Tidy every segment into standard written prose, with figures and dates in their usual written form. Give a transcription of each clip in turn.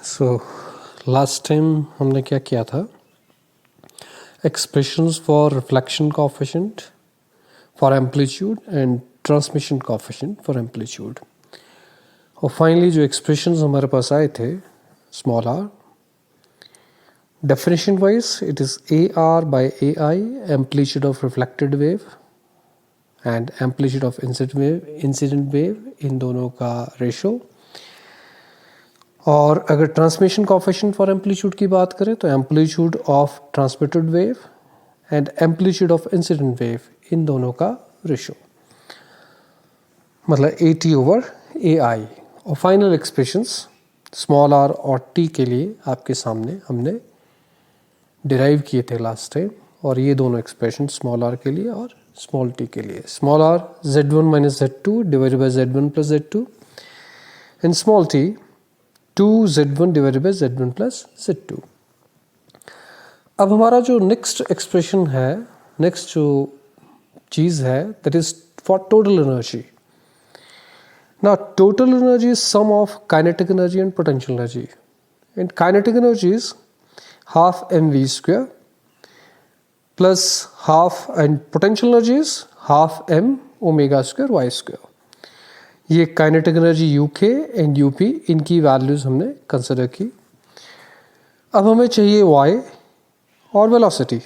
So last time हमने क्या किया था, expressions for reflection coefficient for amplitude and transmission coefficient for amplitude. और फाइनली जो एक्सप्रेशंस हमारे पास आए थे, small r, definition wise it is a r by a I amplitude of reflected wave and amplitude of incident wave, इन दोनों का ratio. और अगर ट्रांसमिशन कोएफिशिएंट फॉर एम्पलीट्यूड की बात करें तो amplitude of transmitted wave and amplitude of incident wave, इन दोनों का रेशो, मतलब ए टी ओवर ए आई। और फाइनल एक्सप्रेशंस स्मॉल आर और टी के लिए आपके सामने हमने डिराइव किए थे लास्ट टाइम। और ये दोनों एक्सप्रेशन स्मॉल आर के लिए और स्मॉल टी के लिए, small R z1 minus z2 divided by z1 plus z2 and small T 2z1 divided by z1 plus z2। अब हमारा जो नेक्स्ट एक्सप्रेशन है, नेक्स्ट जो चीज़ है, that is for total energy. Now total energy is sum of kinetic energy and potential energy. And kinetic energy is half mv square plus half, and potential energy is half m omega square y square. ये kinetic energy uk and up, इनकी values हमने consider की। अब हमें चाहिए y और velocity.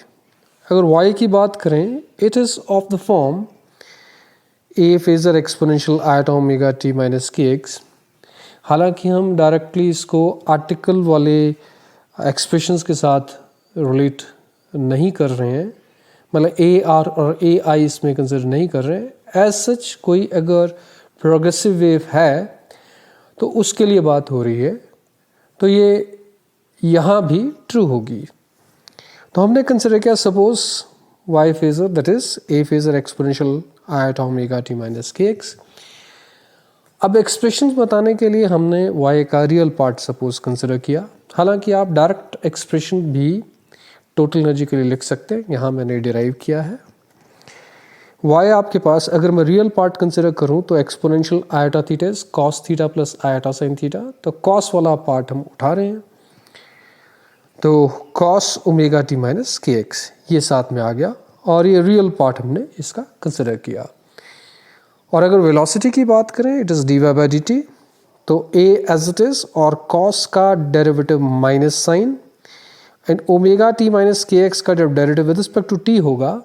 अगर y की बात करें, it is of the form a phasor exponential eta omega t minus के एक्स। हालांकि हम डायरेक्टली इसको आर्टिकल वाले एक्सप्रेशंस के साथ रिलेट नहीं कर रहे हैं, मतलब ए आर और ए आई इसमें कंसिडर नहीं कर रहे हैं। एज सच कोई अगर प्रोग्रेसिव वेव है तो उसके लिए बात हो रही है, तो ये यहाँ भी ट्रू होगी। तो हमने कंसिडर किया, suppose y phasor that is a phasor exponential eta omega t minus के एक्स। अब एक्सप्रेशन बताने के लिए हमने y का रियल पार्ट सपोज कंसिडर किया। हालांकि आप डायरेक्ट एक्सप्रेशन भी टोटल एनर्जी के लिए लिख सकते हैं, यहाँ मैंने डिराइव किया है। y आपके पास अगर मैं रियल पार्ट कंसिडर करूँ तो exponential eta theta is cos theta plus eta sine theta, तो कॉस वाला पार्ट हम उठा रहे हैं, तो कॉस ओमेगा टी माइनस के एक्स ये साथ में आ गया, और ये रियल पार्ट हमने इसका कंसिडर किया। और अगर वेलोसिटी की बात करें, it is D Y by D T, तो ए एज इट इज और कॉस का derivative minus sine and omega T minus के एक्स का जब derivative with respect to T होगा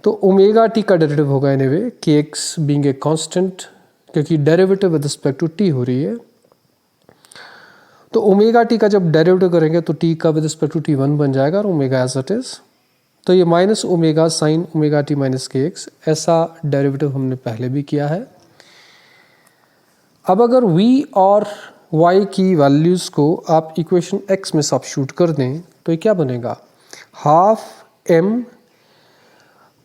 तो ओमेगा टी का डेरिवेटिव होगा anyway K X being a constant, क्योंकि derivative with respect to T हो रही है। तो ओमेगा टी का जब डेरिवेटिव करेंगे तो टी का विद रिस्पेक्ट टू टी 1 बन जाएगा और ओमेगा एज इट इज, तो ये minus omega sine omega T minus के एक्स, ऐसा डेरिवेटिव हमने पहले भी किया है। अब अगर v और y की वैल्यूज़ को आप इक्वेशन x में सब्स्टिट्यूट कर दें तो ये क्या बनेगा, half m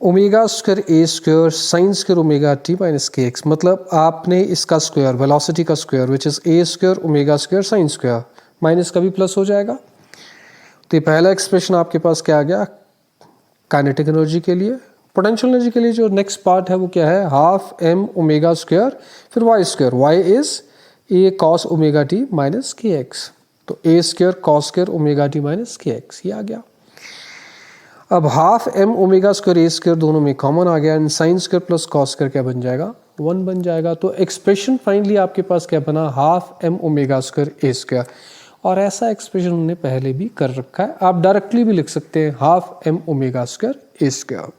omega square a square sine square omega T minus के एक्स। मतलब आपने इसका स्क्वायर, वेलोसिटी का square which is a square omega square sine square, minus का भी प्लस हो जाएगा। तो ये पहला एक्सप्रेशन आपके पास क्या आ गया काइनेटिक एनर्जी के लिए। पोटेंशियल एनर्जी के लिए जो नेक्स्ट पार्ट है वो क्या है, हाफ एम ओमेगा स्क्वायर फिर y square, y is a cos omega T minus के एक्स, तो a square cos square omega T minus के एक्स ये आ गया। अब half m omega square a square दोनों में कॉमन आ गया, and sine square plus cos square क्या बन जाएगा, 1 बन जाएगा। तो एक्सप्रेशन फाइनली आपके पास क्या बना, half m omega square a square. और ऐसा एक्सप्रेशन हमने पहले भी कर रखा है, आप डायरेक्टली भी लिख सकते हैं half m omega square a square.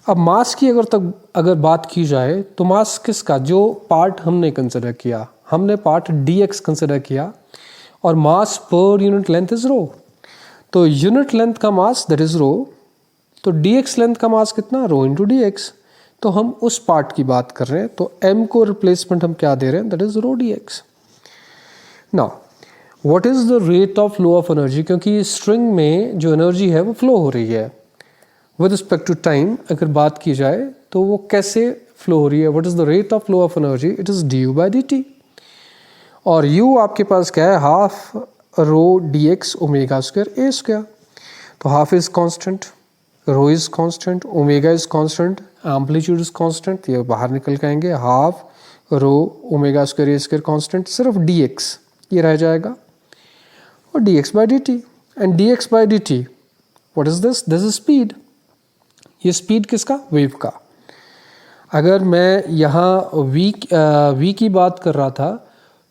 अब मास की अगर बात की जाए तो मास किसका, जो पार्ट हमने कंसिडर किया, हमने पार्ट dx कंसिडर किया और मास पर यूनिट लेंथ इज रो, तो यूनिट लेंथ का मास दैट इज रो, तो dx लेंथ का मास कितना, रो इंटू dx। तो हम उस पार्ट की बात कर रहे हैं, तो m को रिप्लेसमेंट हम क्या दे रहे हैं, that is rho dx। Now what is the rate of flow of energy, क्योंकि स्ट्रिंग में जो एनर्जी है वो फ्लो हो रही है विद रिस्पेक्ट टू टाइम। अगर बात की जाए तो वो कैसे फ्लो हो रही है, what is the rate of flow of energy, it is d u by D t. और u आपके पास क्या है, half rho d x omega square a square. तो half is constant, rho is constant, omega is constant, amplitude is constant, ये बाहर निकल के आएंगे, half rho omega square a square constant, सिर्फ डी एक्स ये रह जाएगा, और dx by dt, and dx by dt what is this? This is speed. ये स्पीड किसका? वेव का। अगर मैं यहाँ v की बात कर रहा था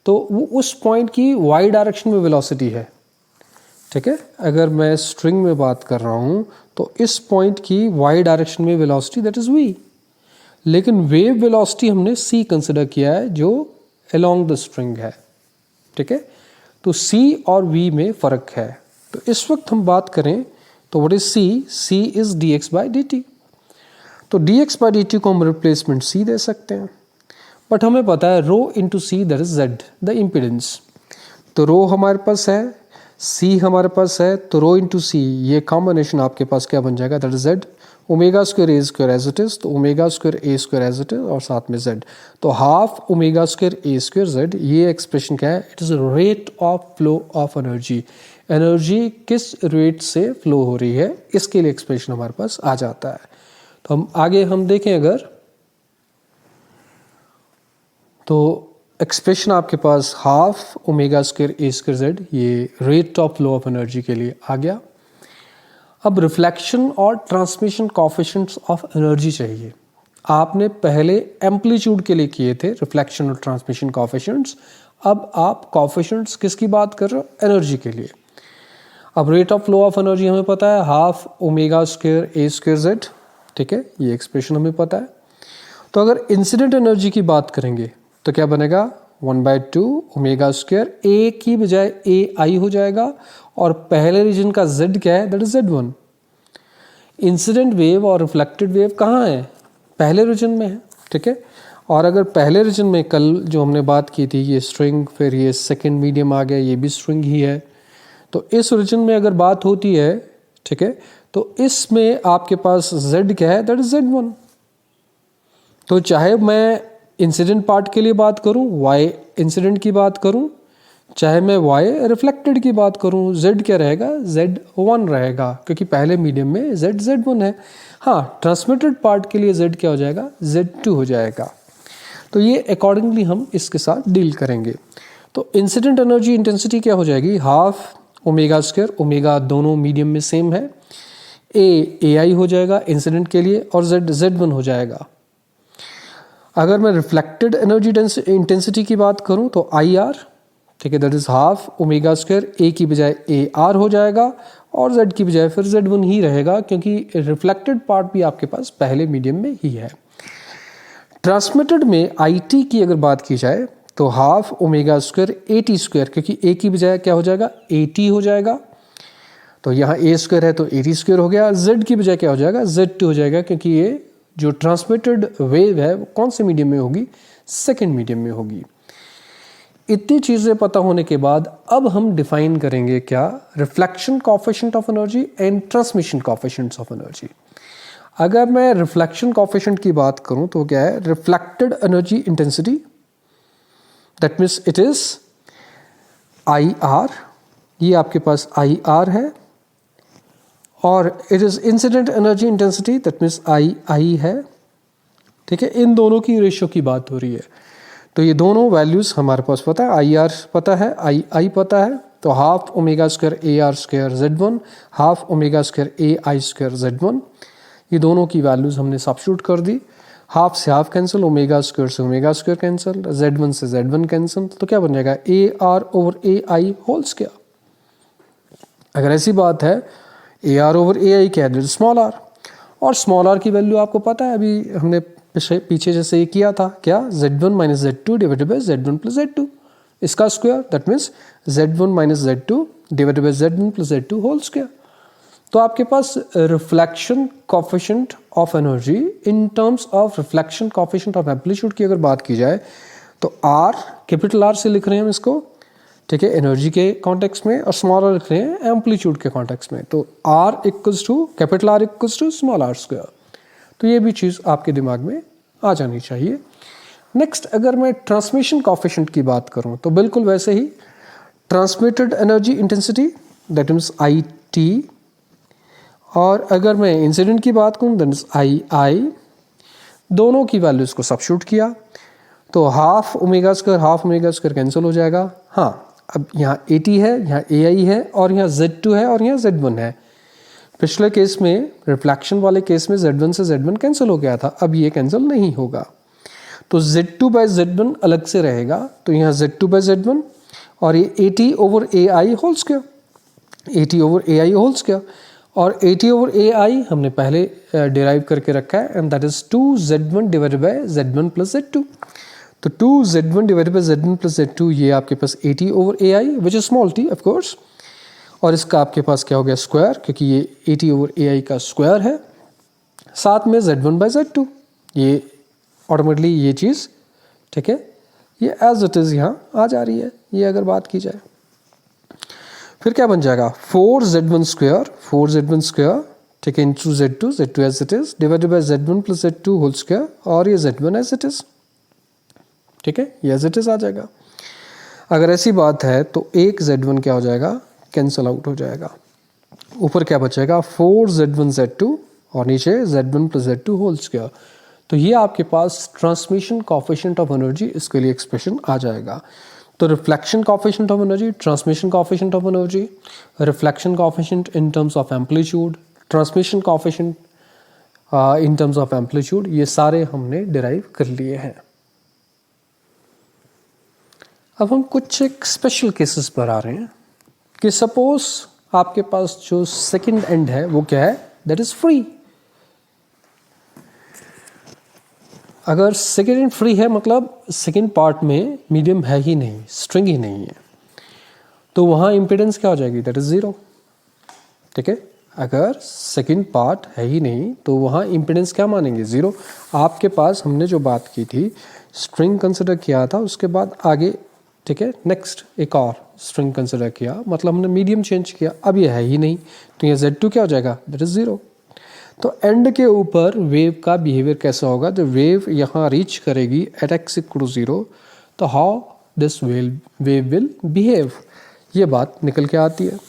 तो वो उस पॉइंट की y डायरेक्शन में वेलोसिटी है, ठीक है। अगर मैं स्ट्रिंग में बात कर रहा हूँ तो इस पॉइंट की y डायरेक्शन में वेलोसिटी दैट इज v, लेकिन वेव वेलोसिटी हमने c कंसिडर किया है जो अलोंग द स्ट्रिंग है, ठीक है। तो c और v में फ़र्क है। तो इस वक्त हम बात करें तो what is c? c is dx by dt। तो dx by dt को हम रिप्लेसमेंट c दे सकते हैं, बट हमें पता है rho into c that is z, the impedance. तो रो हमारे पास है, c हमारे पास है, तो रो इंटू सी ये कॉम्बिनेशन आपके पास क्या बन जाएगा? That is z, omega square a square as it is, तो omega square a square as it is और साथ में z, तो half omega square a square z। ये एक्सप्रेशन क्या है? It is rate of flow of energy. Energy किस rate से फ्लो हो रही है, इसके लिए एक्सप्रेशन हमारे पास आ जाता है। तो हम आगे हम देखें अगर, तो एक्सप्रेशन आपके पास half omega square a square Z, ये rate of flow of energy के लिए आ गया। अब रिफ्लेक्शन और ट्रांसमिशन कोफिशिएंट्स ऑफ एनर्जी चाहिए। आपने पहले एम्पलीट्यूड के लिए किए थे रिफ्लेक्शन और ट्रांसमिशन कोफिशिएंट्स, अब आप कोफिशिएंट्स किसकी बात कर रहे हो? एनर्जी के लिए। अब rate of flow of energy हमें पता है half omega square a square Z, ठीक है, ये एक्सप्रेशन हमें पता है। तो अगर इंसिडेंट एनर्जी की बात करेंगे तो क्या बनेगा? 1/2 ओमेगा स्क्वायर, ए की बजाय ए आई हो जाएगा, और पहले रीजन का z क्या है? That is z1। Incident wave और रिफ्लेक्टेड वेव कहाँ है? पहले रीजन में है, ठीक है। और अगर पहले रीजन में कल जो हमने बात की थी ये स्ट्रिंग, फिर ये सेकेंड मीडियम आ गया, ये भी स्ट्रिंग ही है, तो इस रीजन में अगर बात होती है, ठीक है, तो इसमें आपके पास z क्या है? That is z1। तो चाहे मैं इंसिडेंट पार्ट के लिए बात करूं, y इंसिडेंट की बात करूं, चाहे मैं y रिफ्लेक्टेड की बात करूं, z क्या रहेगा? z1 रहेगा, क्योंकि पहले मीडियम में z1 है। हाँ, ट्रांसमिटेड पार्ट के लिए z क्या हो जाएगा? z2 हो जाएगा। तो ये अकॉर्डिंगली हम इसके साथ डील करेंगे। तो इंसिडेंट एनर्जी इंटेंसिटी क्या हो जाएगी? हाफ ओमेगा स्क्वायर, ओमेगा दोनों मीडियम में सेम है, ए आई हो जाएगा इंसिडेंट के लिए, और z1 हो जाएगा। अगर मैं रिफ्लेक्टेड एनर्जी इंटेंसिटी की बात करूं तो आई आर, ठीक है, that is half omega square, a की बजाय ए आर हो जाएगा, और z की बजाय फिर z1 ही रहेगा, क्योंकि रिफ्लेक्टेड पार्ट भी आपके पास पहले मीडियम में ही है। ट्रांसमिटेड में आई टी की अगर बात की जाए तो half omega square A T square, क्योंकि ए की बजाय क्या हो जाएगा? ए टी हो जाएगा, तो यहाँ ए स्क्वायर है तो ए टी स्क्वायर हो गया। z की बजाय क्या हो जाएगा? z2 हो जाएगा, क्योंकि ये जो ट्रांसमिटेड वेव है वो कौन से मीडियम में होगी? सेकेंड मीडियम में होगी। इतनी चीज़ें पता होने के बाद अब हम डिफाइन करेंगे क्या? Reflection coefficient of energy and transmission coefficients of energy. अगर मैं रिफ्लेक्शन कोफिशिएंट की बात करूं तो क्या है? Reflected energy intensity, that means it is I R, ये आपके पास आई आर है, और it is incident energy intensity, that means आई है, ठीक है। इन दोनों की रेशियो की बात हो रही है, तो ये दोनों वैल्यूज हमारे पास पता है, आई आर पता है, आई पता है, तो half omega square A R square z1, half omega square A I square z1, ये दोनों की वैल्यूज हमने सब्स्टिट्यूट कर दी। हाफ से हाफ कैंसिल, ओमेगा स्क्वायर से ओमेगा स्क्वायर कैंसिल, z1 से z1 कैंसिल, तो क्या बन जाएगा? A R over A I whole square. अगर ऐसी बात है, ए आर ओवर ए आई क्या है? स्मॉल आर, और स्मॉल आर की वैल्यू आपको पता है, अभी हमने पीछे जैसे ये किया था, क्या? z1 minus z2 divided by z1 plus z2, इसका square, that means z1 minus z2 divided by z1 plus z2 whole square. तो आपके पास reflection coefficient of energy in terms of reflection coefficient of amplitude की अगर बात की जाए तो आर, कैपिटल आर से लिख रहे हैं हम इसको, ठीक है, एनर्जी के कॉन्टेक्स्ट में, और स्मॉल आर लिख रहे हैं एम्पलीट्यूड के कॉन्टेक्स्ट में। तो R equals to capital R equals to small R square. तो ये भी चीज़ आपके दिमाग में आ जानी चाहिए। नेक्स्ट, अगर मैं ट्रांसमिशन कोफिशिएंट की बात करूं तो बिल्कुल वैसे ही, transmitted energy intensity that means I T, और अगर मैं इंसिडेंट की बात करूं दैट मीन्स आई, दोनों की वैल्यूज को सब्स्टिट्यूट किया तो हाफ ओमेगा स्क्वायर कैंसिल हो जाएगा। हाँ, अब यहाँ AT है, यहाँ AI है और यहाँ Z2 है और यहाँ Z1 है। पिछले केस में, रिफ्लेक्शन वाले केस में Z1 से Z1 कैंसिल हो गया था, अब ये कैंसिल नहीं होगा। तो Z2 बाय Z1 अलग से रहेगा, तो यहाँ Z2 बाय Z1 और ये AT over AI whole square, AT over AI whole square, और AT ओवर AI हमने पहले डिराइव करके रखा है, and that is 2Z1 divided by Z1 plus Z2। तो 2Z1 divided by Z1 plus Z2, ये आपके पास AT over AI which is small t of course, और इसका आपके पास क्या हो गया स्क्वायर, क्योंकि ये AT ओवर AI का स्क्वायर है, साथ में Z1 बाय Z2, ये ऑटोमेटिकली ये चीज़, ठीक है, ये एज इट इज़ यहाँ आ जा रही है। ये अगर बात की जाए फिर क्या बन जाएगा, 4Z1 स्क्वायर, 4Z1 स्क्वायर, ठीक है, into Z2 as it is divided by Z1 plus Z2 whole square, और ये Z1 एज इट इज, ठीक है, ये एज इट इज आ जाएगा। अगर ऐसी बात है तो एक Z1 क्या हो जाएगा, कैंसल आउट हो जाएगा। ऊपर क्या बचेगा, 4Z1 Z2 और नीचे Z1 plus Z2 whole square. तो ये आपके पास ट्रांसमिशन कोएफिशिएंट ऑफ एनर्जी, इसके लिए एक्सप्रेशन आ जाएगा। तो reflection coefficient of energy, transmission coefficient of energy, reflection coefficient in terms of amplitude, transmission coefficient in terms of amplitude, ये सारे हमने डिराइव कर लिए हैं। अब हम कुछ एक स्पेशल केसेस पर आ रहे हैं कि सपोज आपके पास जो सेकंड एंड है वो क्या है, दैट इज फ्री। अगर सेकेंड एंड फ्री है मतलब सेकेंड पार्ट में मीडियम है ही नहीं, स्ट्रिंग ही नहीं है, तो वहाँ इम्पीडेंस क्या हो जाएगी, दैट इज 0, ठीक है। अगर सेकेंड पार्ट है ही नहीं तो वहाँ इम्पीडेंस क्या मानेंगे, 0। आपके पास हमने जो बात की थी, स्ट्रिंग कंसिडर किया था, उसके बाद आगे, ठीक है, नेक्स्ट एक और स्ट्रिंग कंसिडर किया, मतलब हमने मीडियम चेंज किया, अब ये है ही नहीं, तो ये Z2 क्या हो जाएगा, दैट इज 0। तो एंड के ऊपर वेव का बिहेवियर कैसा होगा, जब वेव यहाँ रीच करेगी एट x इक्वल 0, तो how this wave will behave, ये बात निकल के आती है।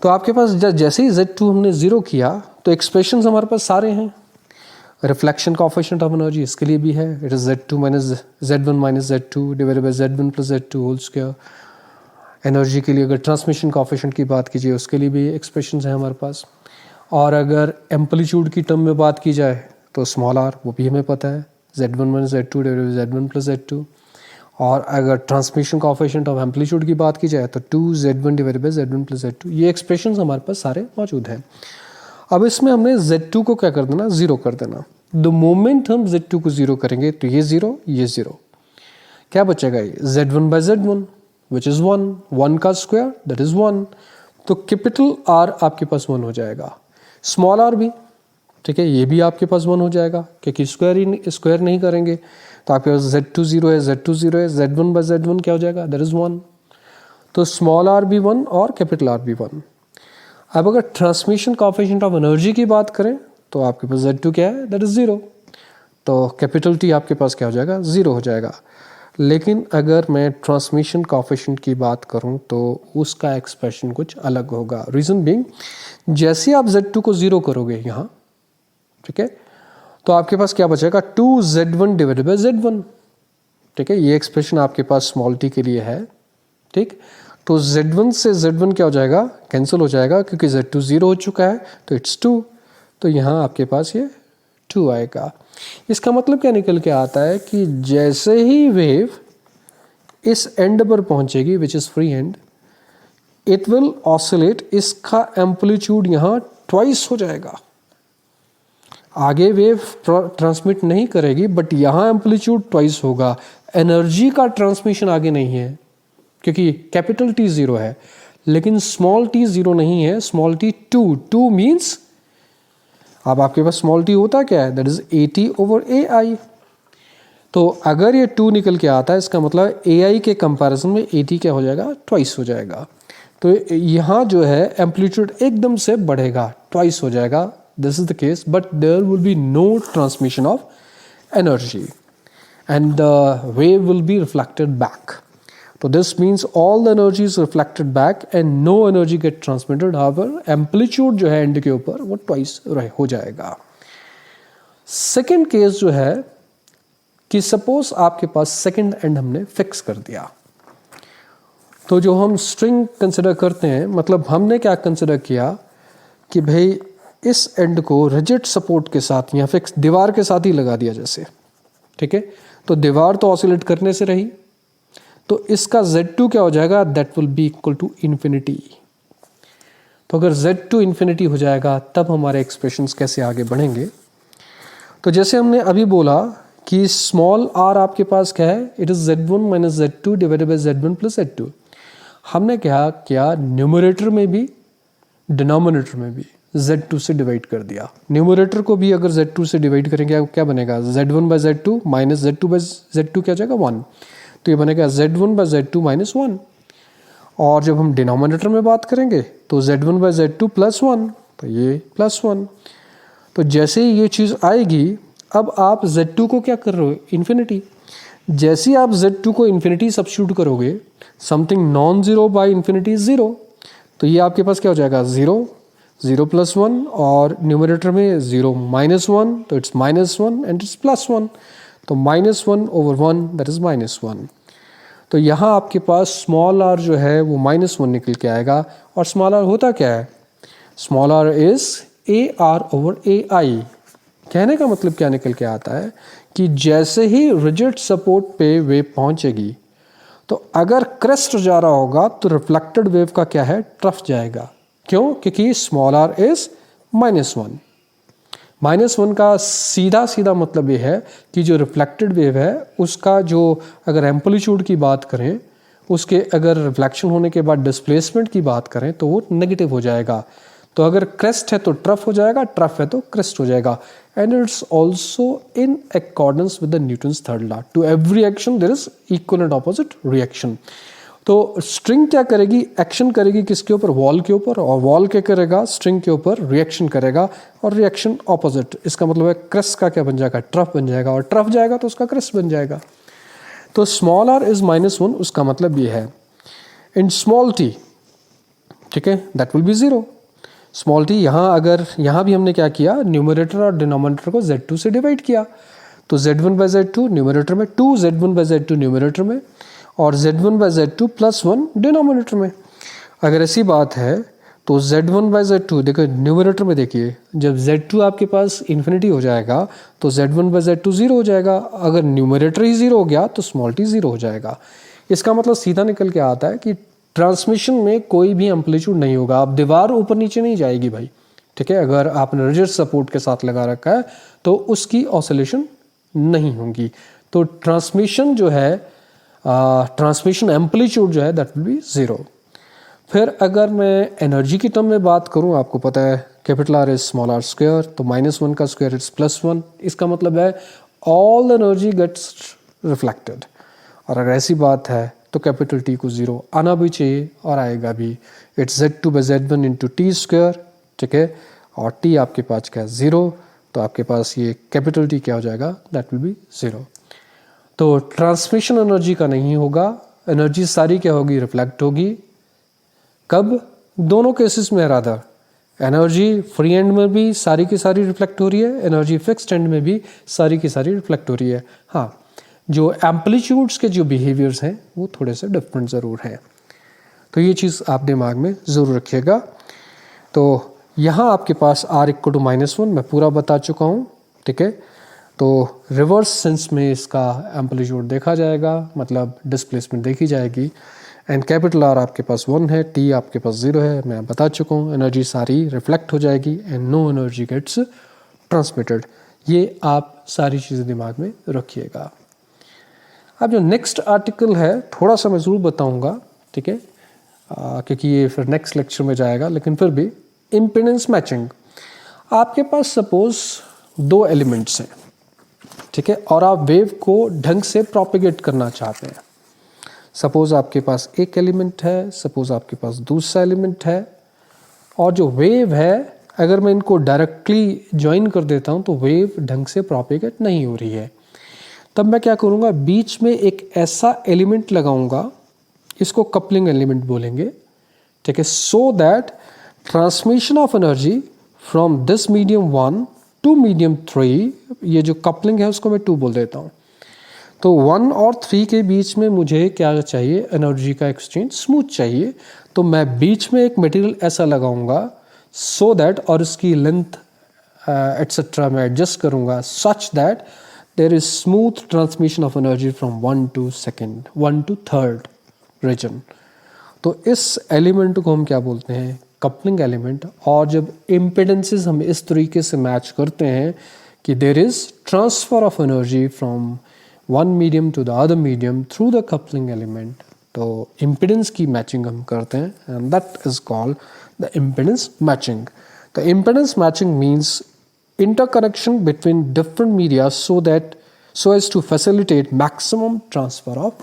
तो आपके पास जैसे ही Z2 हमने 0 किया तो एक्सप्रेशंस हमारे पास सारे हैं। रिफ्लेक्शन कोएफिशिएंट ऑफ एनर्जी इसके लिए भी है, it is Z2 minus Z1 minus Z2 divided by Z1 plus Z2 whole square. Energy के लिए अगर ट्रांसमिशन कोएफिशिएंट की बात कीजिए उसके लिए भी एक्सप्रेशंस हैं हमारे पास। और अगर एम्पलीट्यूड की टर्म में बात की जाए तो स्मॉल आर, वो भी हमें पता है, Z1 minus Z2 divided by Z1 plus Z2। और अगर ट्रांसमिशन कोएफिशिएंट ऑफ एम्पलीट्यूड की बात की जाए तो 2Z1 divided by Z1 plus Z2। ये एक्सप्रेशंस हमारे पास सारे मौजूद हैं। अब इसमें हमने Z2 को क्या कर देना, 0 कर देना। द मोमेंट हम Z2 को 0 करेंगे तो ये 0, ये 0, क्या बचेगा, ये Z1 bye Z1 which is 1, 1 का स्क्वायर दैट इज 1। तो कैपिटल R आपके पास 1 हो जाएगा, स्मॉल r भी, ठीक है, ये भी आपके पास 1 हो जाएगा, क्योंकि स्क्वायर नहीं करेंगे, तो आपके पास Z2 0 है, Z2 0 है, Z1 बाय Z1 क्या हो जाएगा, दैट इज 1। तो स्मॉल r भी 1 और कैपिटल R भी 1। अब अगर ट्रांसमिशन कोएफिशिएंट ऑफ एनर्जी की बात करें तो आपके पास Z2 क्या है, दैट इज 0, तो कैपिटल T आपके पास क्या हो जाएगा, 0 हो जाएगा। लेकिन अगर मैं ट्रांसमिशन कोएफिशिएंट की बात करूं तो उसका एक्सप्रेशन कुछ अलग होगा। रीजन बीइंग, जैसे आप Z2 को 0 करोगे यहाँ, ठीक है, तो आपके पास क्या बचेगा, 2Z1 डिवाइडेड बाय Z1, ठीक है, ये एक्सप्रेशन आपके पास स्मॉल t के लिए है, ठीक। तो Z1 से Z1 क्या हो जाएगा, कैंसिल हो जाएगा, क्योंकि Z2 0 हो चुका है, तो इट्स 2, तो यहाँ आपके पास ये 2 आएगा। इसका मतलब क्या निकल के आता है कि जैसे ही वेव इस एंड पर पहुंचेगी which is free and, it will oscillate, इसका एम्पलीट्यूड यहाँ ट्वाइस हो जाएगा। आगे वेव ट्रांसमिट नहीं करेगी बट यहाँ एम्पलीट्यूड ट्वाइस होगा। एनर्जी का ट्रांसमिशन आगे नहीं है क्योंकि कैपिटल T 0 है, लेकिन स्मॉल t 0 नहीं है, स्मॉल t 2 मीन्स, अब आपके पास स्मॉल t होता क्या है, that is AT over AI। तो अगर ये 2 निकल के आता है इसका मतलब AI के कंपैरिजन में AT क्या हो जाएगा, ट्वाइस हो जाएगा। तो यहाँ जो है एम्पलीट्यूड एकदम से बढ़ेगा, ट्वाइस हो जाएगा, this is the case, but there will be no transmission of energy and the wave will be reflected back. So this means all the energy is reflected back and no energy get transmitted. However, amplitude जो है and के ऊपर वो twice हो जाएगा। Second case जो है कि सपोज आपके पास सेकेंड एंड हमने फिक्स कर दिया, तो जो हम स्ट्रिंग कंसिडर करते हैं, मतलब हमने क्या कंसिडर किया कि भाई इस एंड को रिजिड सपोर्ट के साथ या फिक्स दीवार के साथ ही लगा दिया जैसे, ठीक है। तो दीवार तो ऑसिलेट करने से रही, तो इसका Z2 क्या हो जाएगा, that will be equal to infinity. तो अगर Z2 इन्फिनिटी हो जाएगा तब हमारे एक्सप्रेशंस कैसे आगे बढ़ेंगे। तो जैसे हमने अभी बोला कि स्मॉल r आपके पास क्या है, it is Z1 minus Z2 divided by Z1 plus Z2। हमने क्या किया, न्यूमरेटर में भी डिनोमिनेटर में भी Z2 से डिवाइड कर दिया। न्यूमरेटर को भी अगर Z2 से डिवाइड करेंगे क्या बनेगा, Z1 by Z2 minus Z2 by Z2 क्या हो जाएगा 1, तो ये बनेगा Z1 बाई Z2 माइनस 1। और जब हम डिनोमिनेटर में बात करेंगे तो Z1 बाई Z2 प्लस 1, तो ये प्लस 1। तो जैसे ही ये चीज़ आएगी, अब आप Z2 को क्या कर रहे हो, इन्फिनिटी। जैसे ही आप Z2 को इन्फिनिटी सब्स्टिट्यूट करोगे, something non zero by infinity is zero, तो ये आपके पास क्या हो जाएगा, 0 0 प्लस 1, और न्यूमरेटर में 0 माइनस 1, तो it's minus 1 and it's plus 1, तो minus 1 over 1 that is minus 1। तो यहाँ आपके पास स्मॉल r जो है वो माइनस 1 निकल के आएगा। और स्मॉल r होता क्या है, small r is AR over AI। कहने का मतलब क्या निकल के आता है कि जैसे ही रिजिड सपोर्ट पे वेव पहुंचेगी, तो अगर क्रेस्ट जा रहा होगा तो रिफ्लेक्टेड वेव का क्या है, ट्रफ जाएगा। क्यों, क्योंकि small r is minus 1। Minus 1 का सीधा सीधा मतलब ये है कि जो रिफ्लेक्टेड वेव है उसका जो अगर एम्पलीट्यूड की बात करें, उसके अगर रिफ्लेक्शन होने के बाद डिस्प्लेसमेंट की बात करें तो वो नेगेटिव हो जाएगा। तो अगर क्रेस्ट है तो ट्रफ हो जाएगा, ट्रफ है तो क्रेस्ट हो जाएगा। And it's also in accordance with the Newton's third law, to every action there is equal and opposite reaction. तो स्ट्रिंग क्या करेगी, एक्शन करेगी किसके ऊपर, वॉल के ऊपर, और वॉल क्या करेगा, स्ट्रिंग के ऊपर रिएक्शन करेगा, और रिएक्शन ऑपोजिट। इसका मतलब है क्रेस्ट का क्या बन जाएगा, ट्रफ बन जाएगा, और ट्रफ जाएगा तो उसका क्रेस्ट बन जाएगा। तो स्मॉल r इज माइनस 1, उसका मतलब ये है। इन स्मॉल t, ठीक है, that will B 0। Small t यहाँ भी हमने क्या किया, न्यूमरेटर और डिनोमिनेटर को Z2 से डिवाइड किया। तो Z1 बाई Z2 न्यूमरेटर में, 2 Z1 बाई Z2 न्यूमरेटर में, और Z1 by Z2 plus 1 denominator में। अगर ऐसी बात है तो Z1 बाई Z2 देखो न्यूमरेटर में, देखिए जब Z2 आपके पास इन्फिनिटी हो जाएगा तो Z1 बाई Z2 0 हो जाएगा। अगर न्यूमरेटर ही 0 हो गया तो स्मॉल t 0 हो जाएगा। इसका मतलब सीधा निकल के आता है कि ट्रांसमिशन में कोई भी एम्पलीट्यूड नहीं होगा। अब दीवार ऊपर नीचे नहीं जाएगी भाई, ठीक है। अगर आपने रिजिड सपोर्ट के साथ लगा रखा है तो उसकी ऑसिलेशन नहीं होगी। तो ट्रांसमिशन जो है, ट्रांसमिशन एम्पलीट्यूड जो है दैट विल बी 0। फिर अगर मैं एनर्जी की टर्म में बात करूं, आपको पता है capital R is small r square, तो माइनस 1 का स्क्वायर इट्स प्लस 1। इसका मतलब है ऑल एनर्जी गेट्स रिफ्लेक्टेड। और अगर ऐसी बात है तो कैपिटल T को 0 आना भी चाहिए और आएगा भी। It's Z2 by Z1 into T square, ठीक है, और T आपके पास क्या है 0, तो आपके पास ये कैपिटल T क्या हो जाएगा, दैट विल बी 0। तो ट्रांसमिशन एनर्जी का नहीं होगा, एनर्जी सारी क्या होगी, रिफ्लेक्ट होगी। कब, दोनों केसेस में रादर, एनर्जी फ्री एंड में भी सारी की सारी रिफ्लेक्ट हो रही है, एनर्जी फिक्स्ड एंड में भी सारी की सारी रिफ्लेक्ट हो रही है। हाँ, जो एम्पलीट्यूड्स के जो बिहेवियर्स हैं वो थोड़े से डिफरेंट ज़रूर हैं। तो ये चीज़ आप दिमाग में ज़रूर रखिएगा। तो यहाँ आपके पास r इक्वल टू माइनस 1 मैं पूरा बता चुका हूँ, ठीक है। तो रिवर्स सेंस में इसका एम्पलीट्यूड देखा जाएगा, मतलब डिस्प्लेसमेंट देखी जाएगी। एंड कैपिटल R आपके पास 1 है, T आपके पास 0 है, मैं बता चुका हूँ। एनर्जी सारी रिफ्लेक्ट हो जाएगी and no energy gets transmitted. ये आप सारी चीज़ें दिमाग में रखिएगा। अब जो नेक्स्ट आर्टिकल है थोड़ा सा मैं ज़रूर बताऊँगा, ठीक है, क्योंकि ये फिर नेक्स्ट लेक्चर में जाएगा, लेकिन फिर भी इम्पीडेंस मैचिंग। आपके पास सपोज 2 एलिमेंट्स हैं, ठीक है, और आप वेव को ढंग से प्रोपेगेट करना चाहते हैं। सपोज आपके पास एक एलिमेंट है, सपोज आपके पास दूसरा एलिमेंट है, और जो वेव है अगर मैं इनको डायरेक्टली ज्वाइन कर देता हूं तो वेव ढंग से प्रोपेगेट नहीं हो रही है। तब मैं क्या करूंगा, बीच में एक ऐसा एलिमेंट लगाऊंगा, इसको कपलिंग एलिमेंट बोलेंगे, ठीक है, so that transmission of energy from this medium 1 to medium 3, ये जो कपलिंग है उसको मैं 2 बोल देता हूँ। तो 1 और 3 के बीच में मुझे क्या चाहिए, एनर्जी का एक्सचेंज स्मूथ चाहिए। तो मैं बीच में एक मटेरियल ऐसा लगाऊंगा सो दैट, और इसकी लेंथ एटसेट्रा मैं एडजस्ट करूंगा such that there is smooth transmission of energy from 1 to 2nd 1 to 3rd region. तो इस एलिमेंट को हम क्या बोलते हैं, कपलिंग एलिमेंट। और जब इम्पिडेंसेस हम इस तरीके से मैच करते हैं कि there is transfer of energy from one medium to the other medium through the coupling element, तो इम्पिडेंस की मैचिंग हम करते हैं, and that is called the impedance matching. The impedance matching means interconnection between different media so as to facilitate maximum transfer of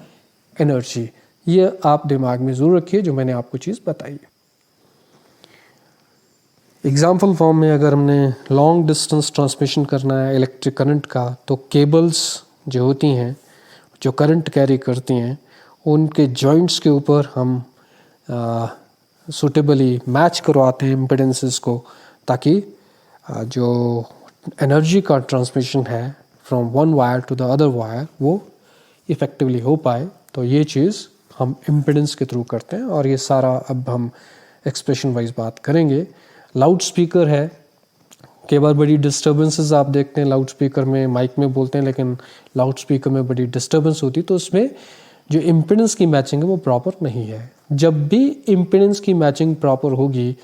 energy। ये आप दिमाग में जरूर रखिए जो मैंने आपको चीज़ बताई। एग्जाम्पल फॉर्म में अगर हमने लॉन्ग डिस्टेंस ट्रांसमिशन करना है इलेक्ट्रिक करंट का, तो केबल्स जो होती हैं जो करंट कैरी करती हैं उनके जॉइंट्स के ऊपर हम सुटेबली मैच करवाते हैं इम्पिडेंसेस को, ताकि जो एनर्जी का ट्रांसमिशन है from one wire to the other wire वो इफ़ेक्टिवली हो पाए। तो ये चीज़ हम इम्पिडेंस के थ्रू करते हैं, और ये सारा अब हम एक्सप्रेशन वाइज बात करेंगे। लाउड स्पीकर है, कई बार बड़ी डिस्टर्बेंसेस आप देखते हैं लाउड स्पीकर में, माइक में बोलते हैं लेकिन लाउड स्पीकर में बड़ी डिस्टर्बेंस होती है, तो उसमें जो इम्पिडेंस की मैचिंग है वो प्रॉपर नहीं है। जब भी इम्पिडेंस की मैचिंग प्रॉपर होगी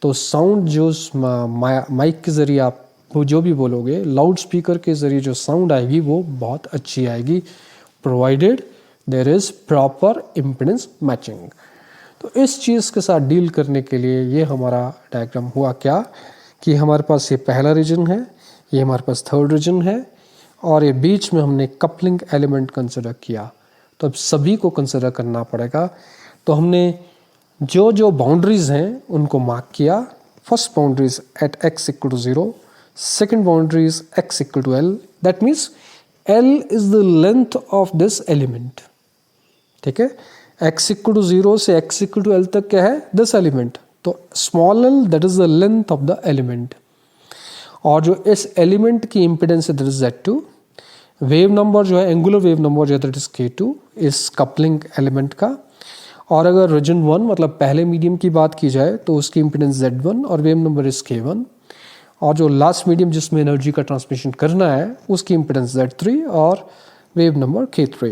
तो साउंड जो माइक के ज़रिए आप वो जो भी बोलोगे, लाउड स्पीकर के ज़रिए जो साउंड आएगी वो बहुत अच्छी आएगी, provided there is proper impedance matching. तो इस चीज़ के साथ डील करने के लिए ये हमारा डायग्राम हुआ क्या कि हमारे पास ये पहला रीजन है, ये हमारे पास थर्ड रीजन है, और ये बीच में हमने कपलिंग एलिमेंट कंसिडर किया। तो अब सभी को कंसिडर करना पड़ेगा। तो हमने जो जो बाउंड्रीज हैं उनको मार्क किया। First boundaries at x equal to 0, second boundaries x equal to l, that means l is the length of this element. ठीक है, x इक्वल टू 0 से x इक्वल टू l तक क्या है, दिस एलिमेंट। तो small l that is the length of the element, और जो इस एलिमेंट की इम्पिडेंस है that is Z2। Wave number जो है, एंगुलर वेव नंबर जो है दैट इज K2 इस कपलिंग एलिमेंट का। और अगर रीजन 1 मतलब पहले मीडियम की बात की जाए तो उसकी इम्पिडेंस Z1 और वेव नंबर इज K1, और जो लास्ट मीडियम जिसमें एनर्जी का ट्रांसमिशन करना है उसकी इम्पिडेंस Z3 और वेव नंबर K3।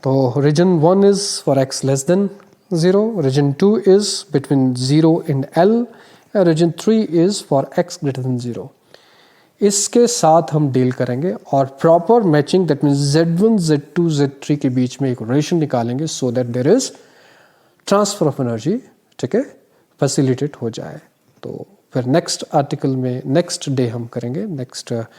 तो region 1 is for x less than 0, region 2 is between 0 and L, और region 3 is for x greater than 0। इसके साथ हम डील करेंगे और proper matching that means Z1, Z2, Z3 के बीच में एक रिलेशन निकालेंगे so that there is transfer of energy, ठीक है, फैसिलिटेट हो जाए। तो फिर नेक्स्ट आर्टिकल में नेक्स्ट डे हम करेंगे, नेक्स्ट